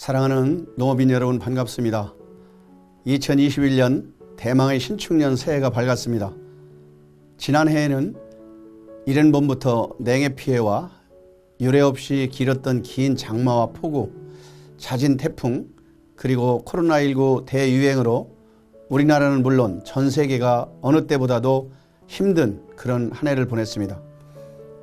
사랑하는 농업인 여러분 반갑습니다. 2021년 대망의 신축년 새해가 밝았습니다. 지난해에는 이른 봄부터 냉해 피해와 유례 없이 길었던 긴 장마와 폭우, 잦은 태풍, 그리고 코로나19 대유행으로 우리나라는 물론 전 세계가 어느 때보다도 힘든 그런 한 해를 보냈습니다.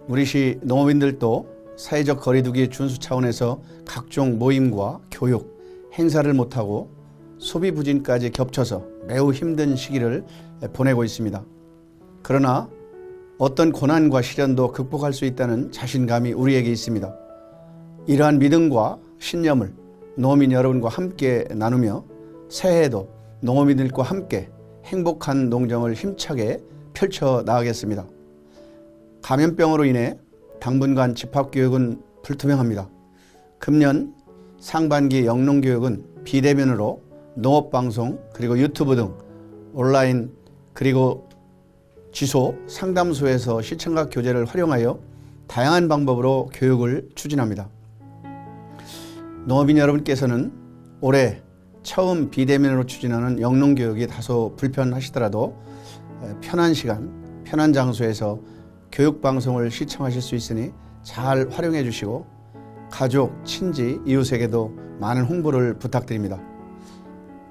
우리 시 농업인들도 사회적 거리두기 준수 차원에서 각종 모임과 교육, 행사를 못하고 소비 부진까지 겹쳐서 매우 힘든 시기를 보내고 있습니다. 그러나 어떤 고난과 시련도 극복할 수 있다는 자신감이 우리에게 있습니다. 이러한 믿음과 신념을 농업인 여러분과 함께 나누며 새해에도 농업인들과 함께 행복한 농정을 힘차게 펼쳐 나가겠습니다. 감염병으로 인해 당분간 집합교육은 불투명합니다. 금년 상반기 영농교육은 비대면으로 농업방송 그리고 유튜브 등 온라인 그리고 지소 상담소에서 시청각 교재를 활용하여 다양한 방법으로 교육을 추진합니다. 농업인 여러분께서는 올해 처음 비대면으로 추진하는 영농교육이 다소 불편하시더라도 편한 시간, 편한 장소에서 교육방송을 시청하실 수 있으니 잘 활용해 주시고 가족, 친지, 이웃에게도 많은 홍보를 부탁드립니다.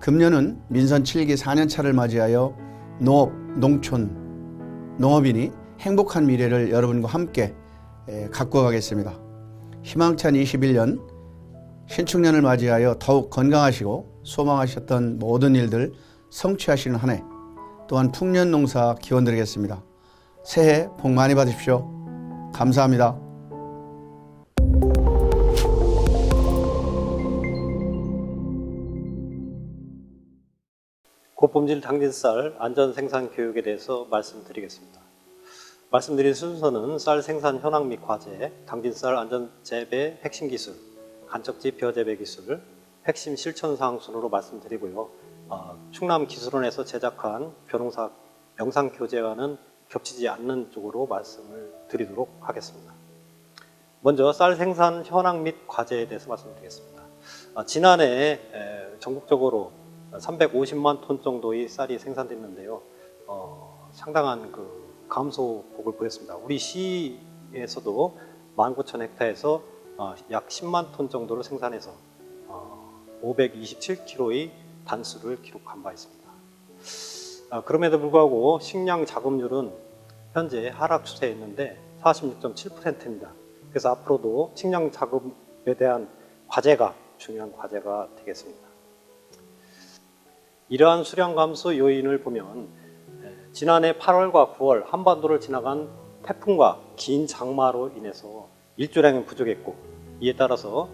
금년은 민선 7기 4년차를 맞이하여 농업, 농촌, 농업인이 행복한 미래를 여러분과 함께 가꾸어 가겠습니다. 희망찬 21년 신축년을 맞이하여 더욱 건강하시고 소망하셨던 모든 일들 성취하시는 한 해, 또한 풍년농사 기원드리겠습니다. 새해 복 많이 받으십시오. 감사합니다. 고품질 당진쌀 안전 생산 교육에 대해서 말씀드리겠습니다. 말씀드린 순서는 쌀 생산 현황 및 과제, 당진쌀 안전 재배 핵심 기술, 간척지 벼재배 기술, 핵심 실천 사항 순으로 말씀드리고요. 충남기술원에서 제작한 벼농사 영상 교재와는 겹치지 않는 쪽으로 말씀을 드리도록 하겠습니다. 먼저 쌀 생산 현황 및 과제에 대해서 말씀드리겠습니다. 지난해 전국적으로 350만 톤 정도의 쌀이 생산됐는데요. 상당한 감소폭을 보였습니다. 우리 시에서도 19,000헥타에서 약 10만 톤 정도를 생산해서 527kg의 단수를 기록한 바 있습니다. 그럼에도 불구하고 식량 자급률은 현재 하락 추세에 있는데 46.7%입니다. 그래서 앞으로도 식량 자급에 대한 과제가 중요한 과제가 되겠습니다. 이러한 수량 감소 요인을 보면 지난해 8월과 9월 한반도를 지나간 태풍과 긴 장마로 인해서 일조량이 부족했고 이에 따라서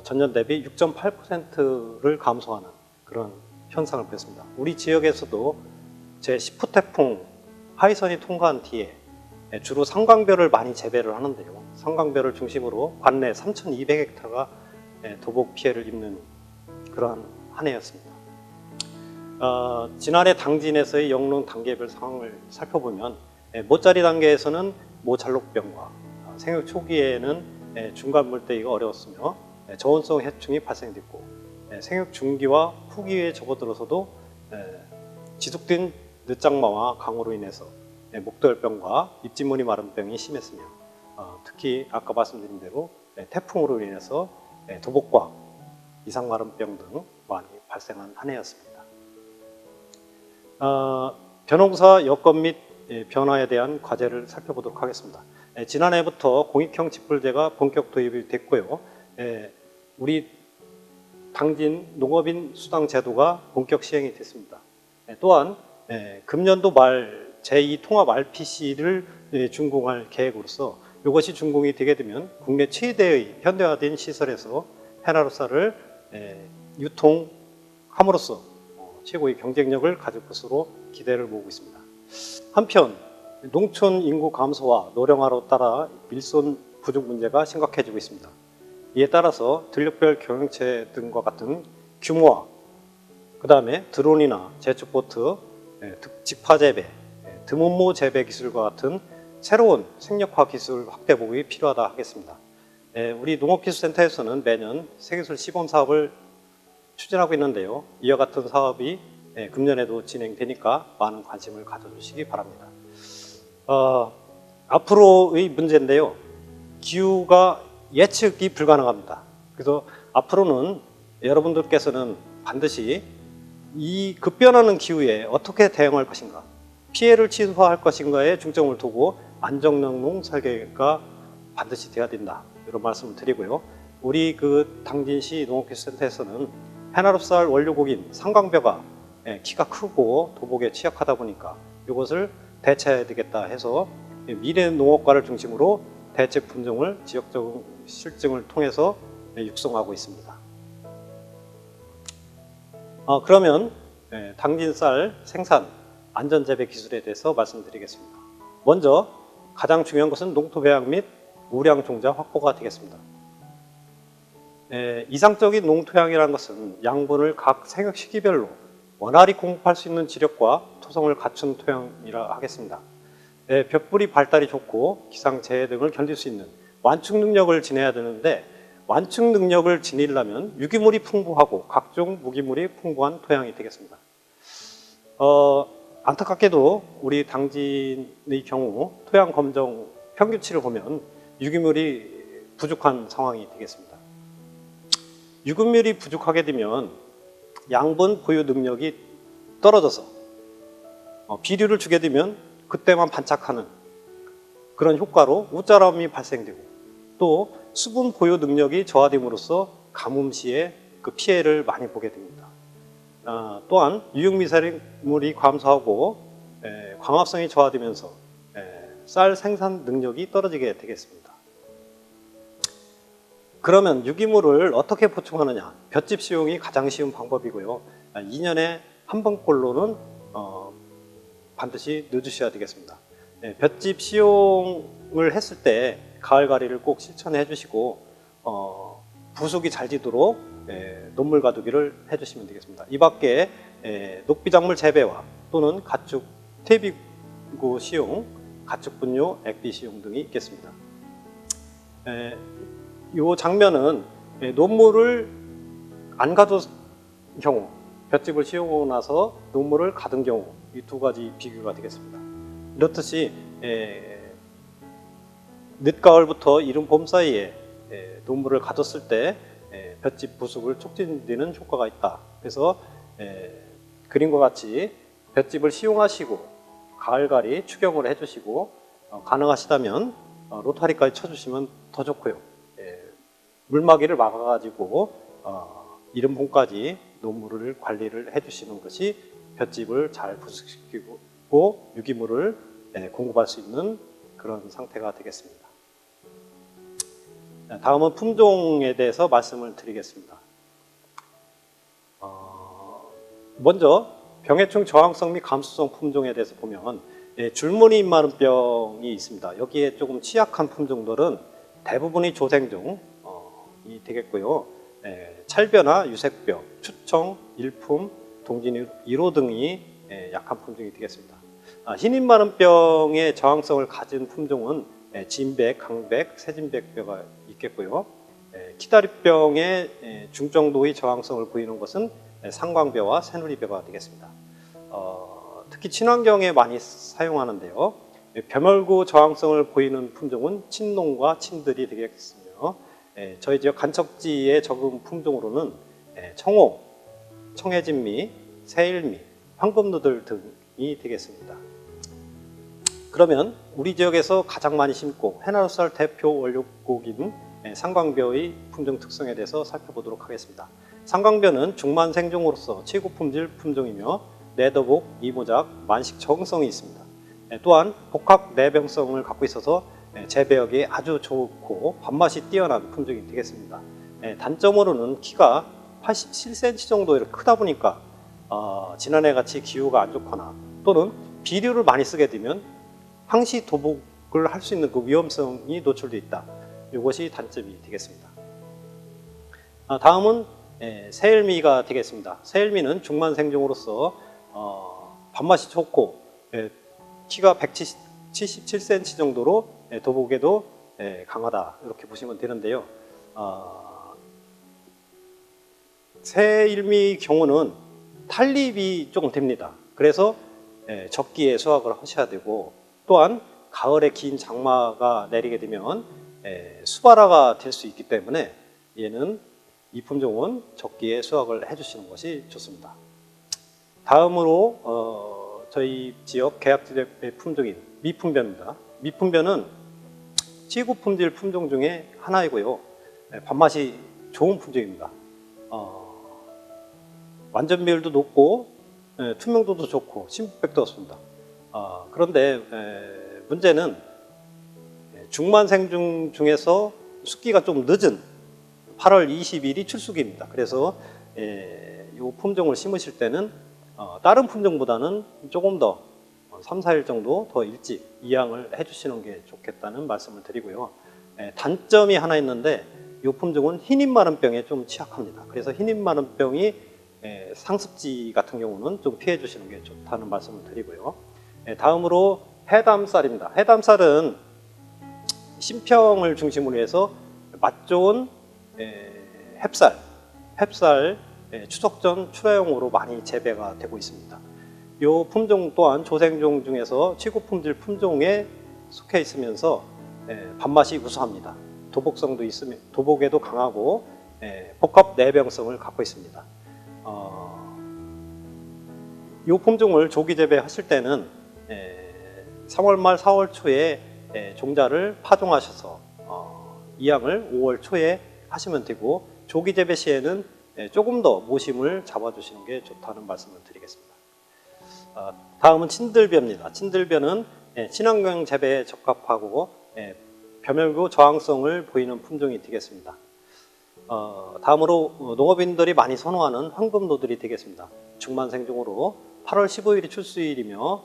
전년 대비 6.8%를 감소하는 그런 현상을 보였습니다. 우리 지역에서도 제10호 태풍 하이선이 통과한 뒤에 주로 상광벼를 많이 재배를 하는데요. 상광벼를 중심으로 관내 3,200헥타가 도복 피해를 입는 그러한 한 해였습니다. 지난해 당진에서의 영농 단계별 상황을 살펴보면 모짜리 단계에서는 모잘록병과 생육 초기에는 중간 물대기가 어려웠으며 저온성 해충이 발생됐고 생육 중기와 후기에 접어들어서도 지속된 늦장마와 강우로 인해서 목도열병과 입진무늬 마른병이 심했으며 특히 아까 말씀드린 대로 태풍으로 인해서 도복과 이상마른병 등 많이 발생한 한 해였습니다. 벼농사 여건 및 변화에 대한 과제를 살펴보도록 하겠습니다. 지난해부터 공익형 직불제가 본격 도입이 됐고요. 우리 당진 농업인 수당 제도가 본격 시행이 됐습니다. 또한 금년도 말 제2 통합 RPC를 준공할 계획으로서 이것이 준공이 되게 되면 국내 최대의 현대화된 시설에서 해나루 쌀을 유통함으로써 최고의 경쟁력을 가질 것으로 기대를 모으고 있습니다. 한편 농촌 인구 감소와 노령화로 따라 일손 부족 문제가 심각해지고 있습니다. 이에 따라서 들녘별 경영체 등과 같은 규모와 그 다음에 드론이나 제축보트, 직파 재배, 드문모 재배 기술과 같은 새로운 생력화 기술 확대복이 필요하다 하겠습니다. 우리 농업기술센터에서는 매년 새기술 시범 사업을 추진하고 있는데요. 이와 같은 사업이 금년에도 진행되니까 많은 관심을 가져주시기 바랍니다. 앞으로의 문제인데요. 기후가 예측이 불가능합니다. 그래서 앞으로는 여러분들께서는 반드시 이 급변하는 기후에 어떻게 대응할 것인가, 피해를 최소화할 것인가에 중점을 두고 안정농농 설계가 반드시 돼야 된다, 이런 말씀을 드리고요. 우리 당진시 농업기술센터에서는 해나루쌀 원료국인 상광벼가 키가 크고 도복에 취약하다 보니까 이것을 대체해야 되겠다 해서 미래 농업과를 중심으로 대체 품종을 지역적 실증을 통해서 육성하고 있습니다. 그러면 당진쌀 생산 안전재배 기술에 대해서 말씀드리겠습니다. 먼저 가장 중요한 것은 농토 배양 및 우량 종자 확보가 되겠습니다. 이상적인 농토양이라는 것은 양분을 각 생육 시기별로 원활히 공급할 수 있는 지력과 토성을 갖춘 토양이라 하겠습니다. 볕불이 발달이 좋고 기상재해 등을 견딜 수 있는 완충 능력을 지내야 되는데, 완충 능력을 지니려면 유기물이 풍부하고 각종 무기물이 풍부한 토양이 되겠습니다. 안타깝게도 우리 당진의 경우 토양 검정 평균치를 보면 유기물이 부족한 상황이 되겠습니다. 유기물이 부족하게 되면 양분 보유 능력이 떨어져서 비료를 주게 되면 그때만 반짝하는 그런 효과로 웃자람이 발생되고, 또 수분 보유 능력이 저하됨으로써 가뭄 시에 그 피해를 많이 보게 됩니다. 또한 유육미세물이 감소하고 광합성이 저하되면서 쌀 생산 능력이 떨어지게 되겠습니다. 그러면 유기물을 어떻게 보충하느냐? 볏짚 시용이 가장 쉬운 방법이고요. 2년에 한 번꼴로는 반드시 넣어주셔야 되겠습니다. 볏짚 시용을 했을 때 가을가리를 꼭 실천해 주시고 부숙이 잘 지도록 논물 가두기를 해주시면 되겠습니다. 이 밖에 녹비작물 재배와 또는 가축 퇴비구 시용, 가축 분뇨, 액비 시용 등이 있겠습니다. 이 장면은 논물을 안 가둔 경우, 볏짚을 씌우고 나서 논물을 가둔 경우, 이 두 가지 비교가 되겠습니다. 이렇듯이 늦가을부터 이른 봄 사이에 논물을 가뒀을 때 볏짚 부숙을 촉진되는 효과가 있다. 그래서 그림과 같이 볏짚을 시용하시고 가을가리 추경을 해주시고 가능하시다면 로타리까지 쳐주시면 더 좋고요. 물막이를 막아가지고 이른 봄까지 논물을 관리를 해주시는 것이 볏짚을 잘 부숙시키고 유기물을 공급할 수 있는 그런 상태가 되겠습니다. 다음은 품종에 대해서 말씀을 드리겠습니다. 먼저 병해충 저항성 및 감수성 품종에 대해서 보면 줄무늬 잎마름병이 있습니다. 여기에 조금 취약한 품종들은 대부분이 조생종이 되겠고요. 찰벼나 유색병, 추청, 일품, 동진 1호 등이 약한 품종이 되겠습니다. 흰잎마름병의 저항성을 가진 품종은 진백, 강백, 새진백벼가 있겠고요. 키다리병의 중정도의 저항성을 보이는 것은 상광벼와 새누리벼가 되겠습니다. 특히 친환경에 많이 사용하는데요. 벼멸구 저항성을 보이는 품종은 친농과 친들이 되겠으며, 저희 지역 간척지의 적은 품종으로는 청호, 청해진미, 새일미, 황금누들 등이 되겠습니다. 그러면 우리 지역에서 가장 많이 심고 해나루쌀 대표 원료국인 상광벼의 품종 특성에 대해서 살펴보도록 하겠습니다. 상광벼는 중만 생종으로서 최고 품질 품종이며 내더복, 이모작, 만식 적응성이 있습니다. 또한 복합 내병성을 갖고 있어서 재배하기에 아주 좋고 밥맛이 뛰어난 품종이 되겠습니다. 단점으로는 키가 87cm 정도 이렇게 크다 보니까 지난해 같이 기후가 안 좋거나 또는 비료를 많이 쓰게 되면 항시 도복을 할 수 있는 그 위험성이 노출되어 있다. 이것이 단점이 되겠습니다. 다음은 새일미가 되겠습니다. 새일미는 중만 생종으로서 밥맛이 좋고 키가 177cm 정도로 도복에도 강하다 이렇게 보시면 되는데요. 새일미 경우는 탄립이 조금 됩니다. 그래서 적기에 수확을 하셔야 되고, 또한 가을에 긴 장마가 내리게 되면 수발화가 될 수 있기 때문에 이 품종은 적기에 수확을 해주시는 것이 좋습니다. 다음으로 저희 지역 계약재배 품종인 미품변입니다. 미품변은 지구 품질 품종 중에 하나이고요. 밥맛이 좋은 품종입니다. 완전 비율도 높고 투명도도 좋고 심부백도 없습니다. 그런데 문제는 중만생중 중에서 숙기가 좀 늦은 8월 20일이 출수기입니다. 그래서 이 품종을 심으실 때는 다른 품종보다는 조금 더 3, 4일 정도 더 일찍 이양을 해주시는 게 좋겠다는 말씀을 드리고요. 단점이 하나 있는데 이 품종은 흰잎마름병에 좀 취약합니다. 그래서 흰잎마름병이 상습지 같은 경우는 좀 피해 주시는 게 좋다는 말씀을 드리고요. 다음으로 해담쌀입니다. 해담쌀은 심평을 중심으로 해서 맛 좋은 햅쌀 추석 전 출하용으로 많이 재배가 되고 있습니다. 이 품종 또한 조생종 중에서 최고 품질 품종에 속해 있으면서 밥맛이 우수합니다. 도복성도 있으며 도복에도 강하고 복합 내병성을 갖고 있습니다. 이 품종을 조기 재배하실 때는 3월 말 4월 초에 종자를 파종하셔서 이양을 5월 초에 하시면 되고, 조기 재배 시에는 조금 더 모심을 잡아주시는 게 좋다는 말씀을 드리겠습니다. 다음은 친들벼입니다. 친들벼는 친환경 재배에 적합하고 벼멸구 저항성을 보이는 품종이 되겠습니다. 다음으로 농업인들이 많이 선호하는 황금노들이 되겠습니다. 중만생종으로 8월 15일이 출수일이며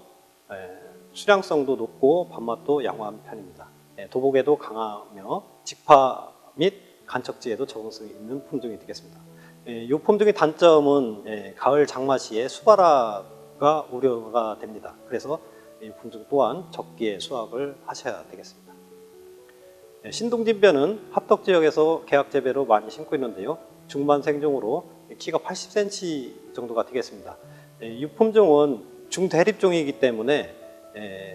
수량성도 높고 밥맛도 양호한 편입니다. 도복에도 강하며 직파 및 간척지에도 적응성이 있는 품종이 되겠습니다. 이 품종의 단점은 가을 장마 시에 수발화가 우려가 됩니다. 그래서 이 품종 또한 적기에 수확을 하셔야 되겠습니다. 신동진벼는 합덕지역에서 계약재배로 많이 심고 있는데요. 중반생종으로 키가 80cm 정도가 되겠습니다. 이 품종은 중대립종이기 때문에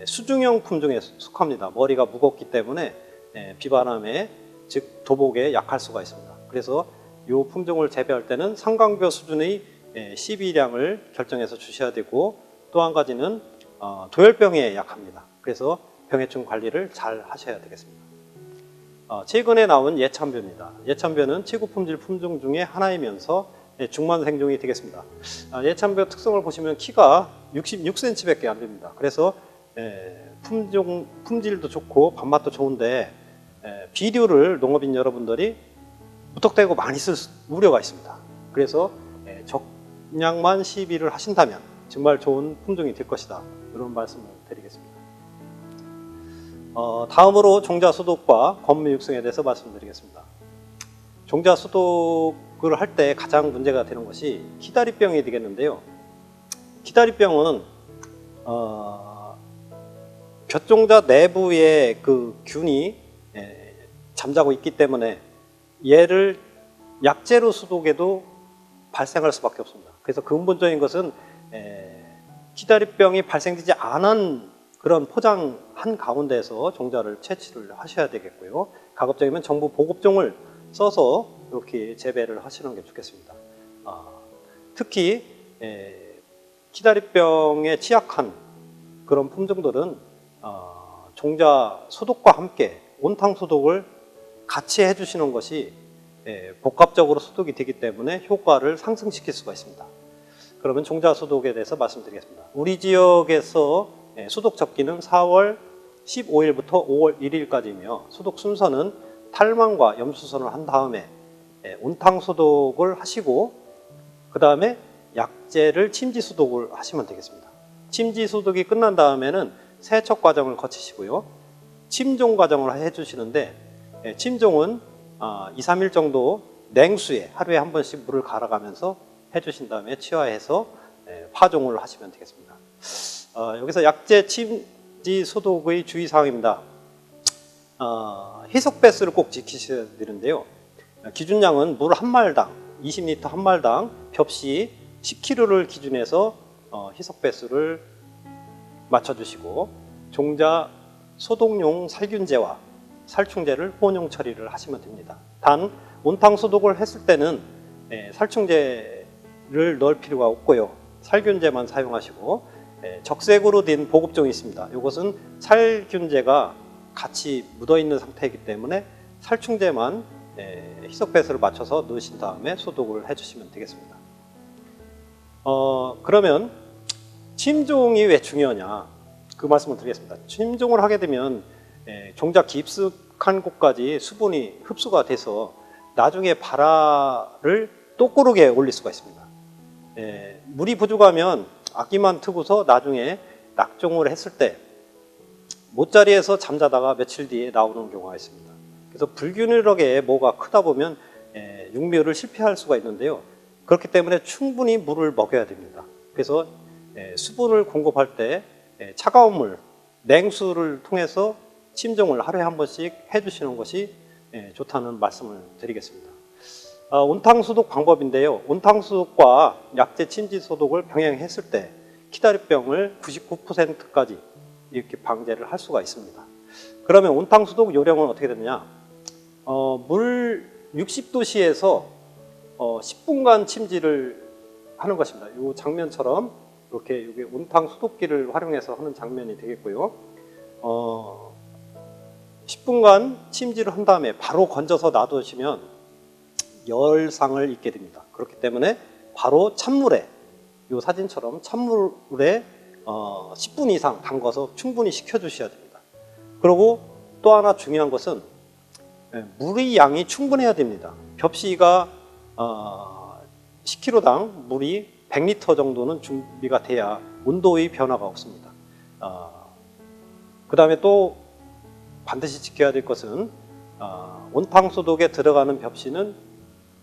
수중형 품종에 속합니다. 머리가 무겁기 때문에 비바람에 즉 도복에 약할 수가 있습니다. 그래서 이 품종을 재배할 때는 상광벼 수준의 CB량을 결정해서 주셔야 되고, 또 한 가지는 도열병에 약합니다. 그래서 병해충 관리를 잘 하셔야 되겠습니다. 최근에 나온 예찬벼입니다. 예찬벼는 최고 품질 품종 중에 하나이면서 중만생종이 되겠습니다. 예찬벼 특성을 보시면 키가 66cm밖에 안 됩니다. 그래서 품질도 좋고 밥맛도 좋은데 비료를 농업인 여러분들이 무턱대고 많이 쓸 우려가 있습니다. 그래서 적량만 시비를 하신다면 정말 좋은 품종이 될 것이다, 이런 말씀을 드리겠습니다. 다음으로 종자 소독과 건물 육성에 대해서 말씀드리겠습니다. 종자 소독을 할 때 가장 문제가 되는 것이 키다리병이 되겠는데요. 키다리병은 볕종자 내부에 그 균이 잠자고 있기 때문에 얘를 약재로 소독해도 발생할 수밖에 없습니다. 그래서 근본적인 것은 키다리병이 발생되지 않은 그런 포장한 가운데서 종자를 채취를 하셔야 되겠고요. 가급적이면 정부 보급종을 써서 이렇게 재배를 하시는 게 좋겠습니다. 특히 키다리병에 취약한 그런 품종들은 종자 소독과 함께 온탕 소독을 같이 해주시는 것이 복합적으로 소독이 되기 때문에 효과를 상승시킬 수가 있습니다. 그러면 종자 소독에 대해서 말씀드리겠습니다. 우리 지역에서 소독 접기는 4월 15일부터 5월 1일까지이며 소독 순서는 탈망과 염수선을 한 다음에 온탕 소독을 하시고 그 다음에 약재를 침지 소독을 하시면 되겠습니다. 침지 소독이 끝난 다음에는 세척 과정을 거치시고요. 침종 과정을 해주시는데 침종은 2, 3일 정도 냉수에 하루에 한 번씩 물을 갈아가면서 해주신 다음에 치화해서 파종을 하시면 되겠습니다. 여기서 약재 침지 소독의 주의사항입니다. 희석 배수를 꼭 지키셔야 되는데요. 기준량은 물 한 말당 20리터 한 말당 벽시 10kg를 기준해서 희석 배수를 맞춰주시고 종자 소독용 살균제와 살충제를 혼용 처리를 하시면 됩니다. 단 온탕 소독을 했을 때는 살충제를 넣을 필요가 없고요. 살균제만 사용하시고 적색으로 된 보급종이 있습니다. 이것은 살균제가 같이 묻어있는 상태이기 때문에 살충제만 희석 배수를 맞춰서 넣으신 다음에 소독을 해주시면 되겠습니다. 그러면 침종이 왜 중요하냐 그 말씀을 드리겠습니다. 침종을 하게 되면 종자 깊숙한 곳까지 수분이 흡수가 돼서 나중에 발화를 또 고르게 올릴 수가 있습니다. 물이 부족하면 아기만 트고서 나중에 낙종을 했을 때 못자리에서 잠자다가 며칠 뒤에 나오는 경우가 있습니다. 그래서 불균일하게 뭐가 크다 보면 육묘를 실패할 수가 있는데요. 그렇기 때문에 충분히 물을 먹여야 됩니다. 그래서 수분을 공급할 때 차가운 물, 냉수를 통해서 침종을 하루에 한 번씩 해주시는 것이 좋다는 말씀을 드리겠습니다. 온탕 소독 방법인데요. 온탕 소독과 약제 침지 소독을 병행했을 때 키다리병을 99%까지 이렇게 방제를 할 수가 있습니다. 그러면 온탕 소독 요령은 어떻게 되느냐? 물 60도씨에서 10분간 침지를 하는 것입니다. 이 장면처럼 이렇게 여기 온탕 소독기를 활용해서 하는 장면이 되겠고요. 10분간 침지를 한 다음에 바로 건져서 놔두시면 열상을 입게 됩니다. 그렇기 때문에 바로 찬물에 이 사진처럼 찬물에 10분 이상 담가서 충분히 식혀주셔야 됩니다. 그리고 또 하나 중요한 것은 물의 양이 충분해야 됩니다. 벽시가 10kg당 물이 100리터 정도는 준비가 돼야 온도의 변화가 없습니다. 그 다음에 또 반드시 지켜야 될 것은 온탕 소독에 들어가는 벽시는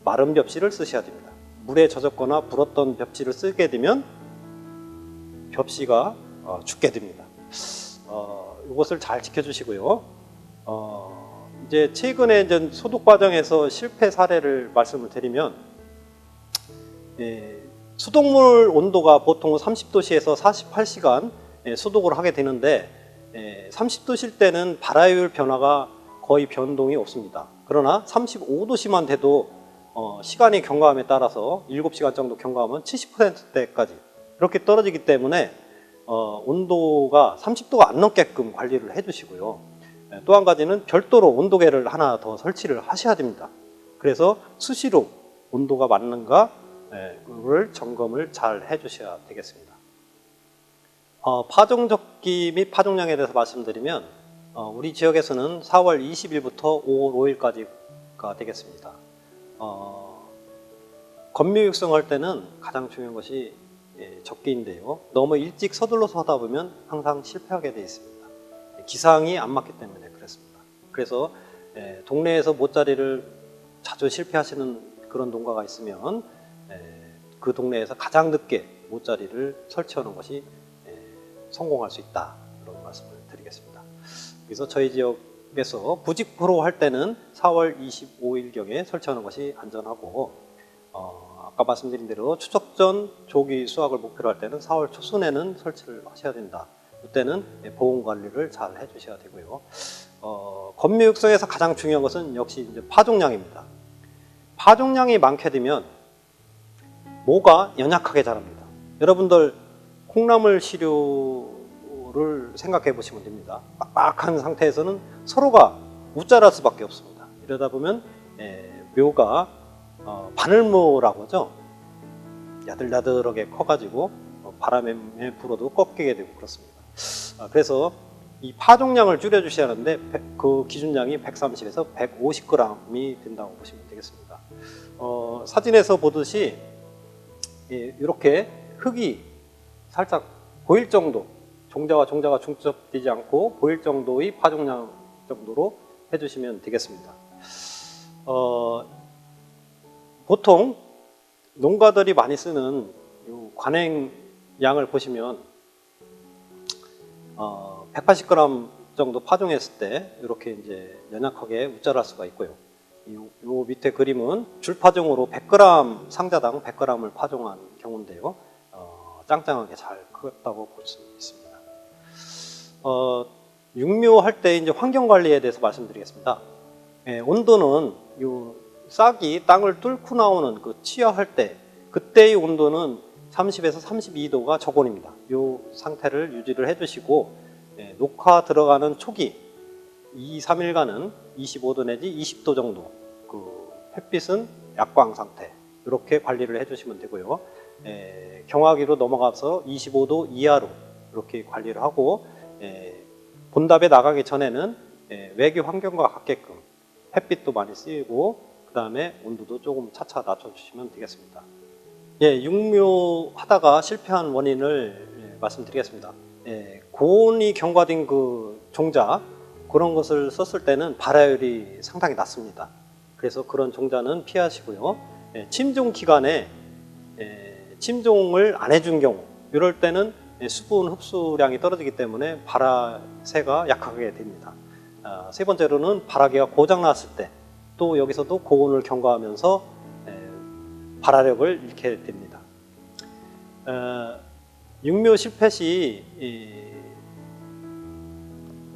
마른 벽시를 쓰셔야 됩니다. 물에 젖었거나 불었던 벽시를 쓰게 되면 벽시가 죽게 됩니다. 이것을 잘 지켜주시고요. 이제 최근에 이제 소독 과정에서 실패 사례를 말씀을 드리면 소독물 온도가 보통 30도씨에서 48시간 소독을 하게 되는데 30도실 때는 발화율 변화가 거의 변동이 없습니다. 그러나 35도씨만 돼도 시간이 경과함에 따라서 7시간 정도 경과하면 70%대까지 이렇게 떨어지기 때문에 온도가 30도가 안 넘게끔 관리를 해주시고요. 또 한 가지는 별도로 온도계를 하나 더 설치를 하셔야 됩니다. 그래서 수시로 온도가 맞는가 그걸 점검을 잘 해주셔야 되겠습니다. 파종적기 및 파종량에 대해서 말씀드리면 우리 지역에서는 4월 20일부터 5월 5일까지가 되겠습니다. 건묘 육성할 때는 가장 중요한 것이 적기인데요. 너무 일찍 서둘러서 하다 보면 항상 실패하게 되어 있습니다. 기상이 안 맞기 때문에 그렇습니다. 그래서 동네에서 못자리를 자주 실패하시는 그런 농가가 있으면 그 동네에서 가장 늦게 못자리를 설치하는 것이 성공할 수 있다, 그런 말씀을 드리겠습니다. 그래서 저희 지역에서 부직포로 할 때는 4월 25일경에 설치하는 것이 안전하고 아까 말씀드린 대로 추석 전 조기 수확을 목표로 할 때는 4월 초순에는 설치를 하셔야 된다. 이때는 보온 관리를 잘 해주셔야 되고요. 건묘 육성에서 가장 중요한 것은 역시 이제 파종량입니다. 파종량이 많게 되면 모가 연약하게 자랍니다. 여러분들 콩나물 시료를 생각해 보시면 됩니다. 빡빡한 상태에서는 서로가 웃자랄 수밖에 없습니다. 이러다 보면 묘가 바늘모라고 하죠. 야들야들하게 커가지고 바람에 불어도 꺾이게 되고 그렇습니다. 그래서 이 파종량을 줄여주셔야 하는데 그 기준량이 130에서 150g이 된다고 보시면 되겠습니다. 사진에서 보듯이 이렇게 흙이 살짝 보일 정도, 종자와 종자가 중첩되지 않고 보일 정도의 파종량 정도로 해주시면 되겠습니다. 보통 농가들이 많이 쓰는 관행량을 보시면 180g 정도 파종했을 때 이렇게 이제 연약하게 우절할 수가 있고요. 요 밑에 그림은 줄 파종으로 100g 상자당 100g을 파종한 경우인데요. 짱짱하게 잘 컸다고 볼 수 있습니다. 육묘할 때 이제 환경 관리에 대해서 말씀드리겠습니다. 온도는 요 싹이 땅을 뚫고 나오는 그 치화할 때 그때의 온도는 30에서 32도가 적온입니다. 이 상태를 유지를 해주시고 녹화 들어가는 초기 2, 3일간은 25도 내지 20도 정도 그 햇빛은 약광 상태 이렇게 관리를 해주시면 되고요. 경화기로 넘어가서 25도 이하로 이렇게 관리를 하고 본답에 나가기 전에는 외기 환경과 같게끔 햇빛도 많이 쓰이고 그 다음에 온도도 조금 차차 낮춰주시면 되겠습니다. 육묘하다가 실패한 원인을 말씀드리겠습니다. 고온이 경과된 그 종자 그런 것을 썼을 때는 발화율이 상당히 낮습니다. 그래서 그런 종자는 피하시고요. 침종 기간에 침종을 안 해준 경우 이럴 때는 수분 흡수량이 떨어지기 때문에 발화세가 약하게 됩니다. 세 번째로는 발화기가 고장 났을 때 또 여기서도 고온을 경과하면서 발화력을 잃게 됩니다. 육묘 실패 시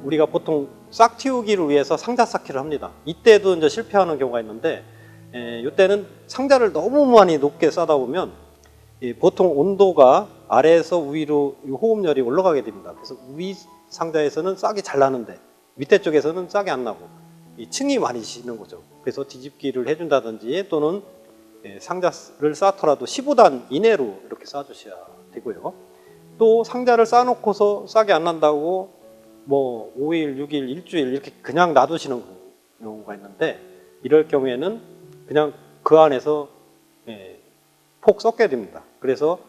우리가 보통 싹 틔우기를 위해서 상자 쌓기를 합니다. 이때도 이제 실패하는 경우가 있는데 이때는 상자를 너무 많이 높게 쌓다 보면 보통 온도가 아래에서 위로 호흡열이 올라가게 됩니다. 그래서 위 상자에서는 싹이 잘 나는데 밑에 쪽에서는 싹이 안 나고 이 층이 많이 지는 거죠. 그래서 뒤집기를 해준다든지 또는 상자를 쌓더라도 15단 이내로 이렇게 쌓아주셔야 되고요. 또 상자를 쌓아놓고서 싹이 안 난다고 뭐 5일, 6일, 일주일 이렇게 그냥 놔두시는 경우가 있는데 이럴 경우에는 그냥 그 안에서 폭 썩게 됩니다. 그래서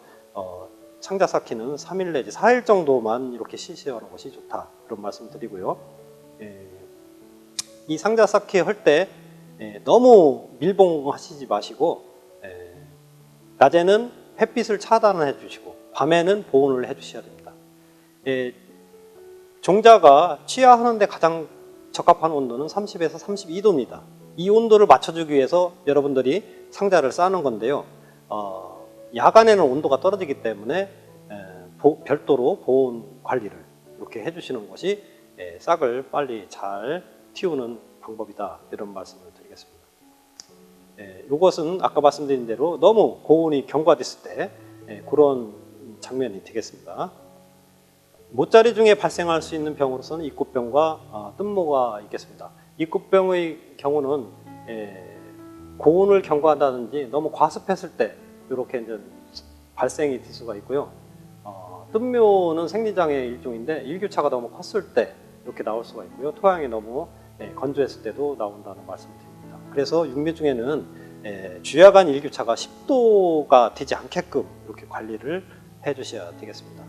상자 쌓기는 3일 내지 4일 정도만 이렇게 시시하는 것이 좋다 그런 말씀 드리고요. 이 상자 쌓기 할 때 너무 밀봉하시지 마시고 낮에는 햇빛을 차단을 해주시고 밤에는 보온을 해주셔야 됩니다. 종자가 취하하는 데 가장 적합한 온도는 30에서 32도입니다. 이 온도를 맞춰주기 위해서 여러분들이 상자를 쌓는 건데요. 야간에는 온도가 떨어지기 때문에 별도로 보온 관리를 이렇게 해주시는 것이 싹을 빨리 잘 틔우는 방법이다 이런 말씀을 드리겠습니다. 이것은 아까 말씀드린 대로 너무 고온이 경과됐을 때 그런 장면이 되겠습니다. 모짜리 중에 발생할 수 있는 병으로서는 입구병과 뜬모가 있겠습니다. 입구병의 경우는 고온을 경과한다든지 너무 과습했을 때 이렇게 이제 발생이 될 수가 있고요. 뜬묘는 생리장애 일종인데 일교차가 너무 컸을 때 이렇게 나올 수가 있고요. 토양이 너무 건조했을 때도 나온다는 말씀드립니다. 그래서 육묘 중에는 주야간 일교차가 10도가 되지 않게끔 이렇게 관리를 해주셔야 되겠습니다.